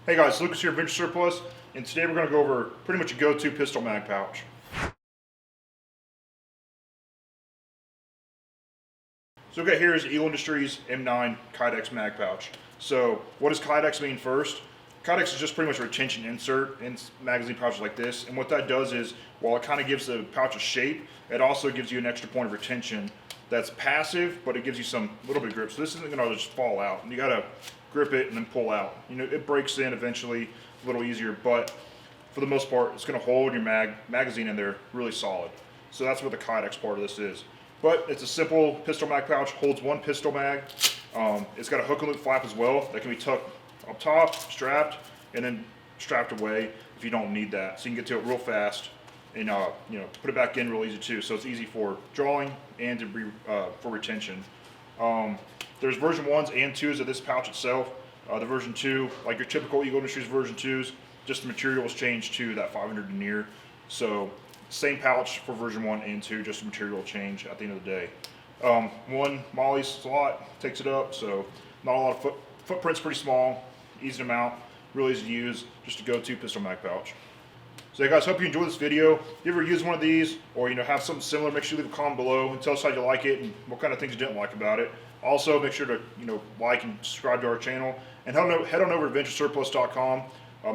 Hey guys, Lucas here, Adventure Surplus, and today we're going to go over pretty much a go-to pistol mag pouch. So what we got here is Eagle Industries M9 Kydex mag pouch. So what does Kydex mean first? Kydex is just pretty much a retention insert in magazine pouches like this, and what that does is, while it kind of gives the pouch a shape, it also gives you an extra point of retention that's passive, but it gives you some little bit of grip. So this isn't going to just fall out, and you got to grip it and then pull out. You know, it breaks in eventually a little easier, but for the most part, it's going to hold your magazine in there really solid. So that's what the Kydex part of this is. But it's a simple pistol mag pouch, holds one pistol mag. It's got a hook and loop flap as well that can be tucked up top, strapped, and then strapped away if you don't need that. So you can get to it real fast and put it back in real easy too. So it's easy for drawing and for retention. There's version 1s and 2s of this pouch itself. The version 2, like your typical Eagle Industries version 2s, just the material was changed to that 500 denier. So same pouch for version 1 and 2, just a material change at the end of the day. One MOLLE slot takes it up, so not a lot of footprint's pretty small, easy to mount, really easy to use, just a go-to pistol mag pouch. So hey guys, hope you enjoyed this video. If you ever use one of these, or have something similar, make sure you leave a comment below and tell us how you like it and what kind of things you didn't like about it. Also, make sure to like and subscribe to our channel, and head on over to adventuresurplus.com.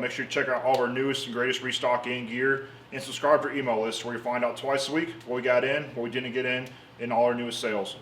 Make sure you check out all of our newest and greatest restock and gear, and subscribe to our email list where you find out twice a week what we got in, what we didn't get in, and all our newest sales.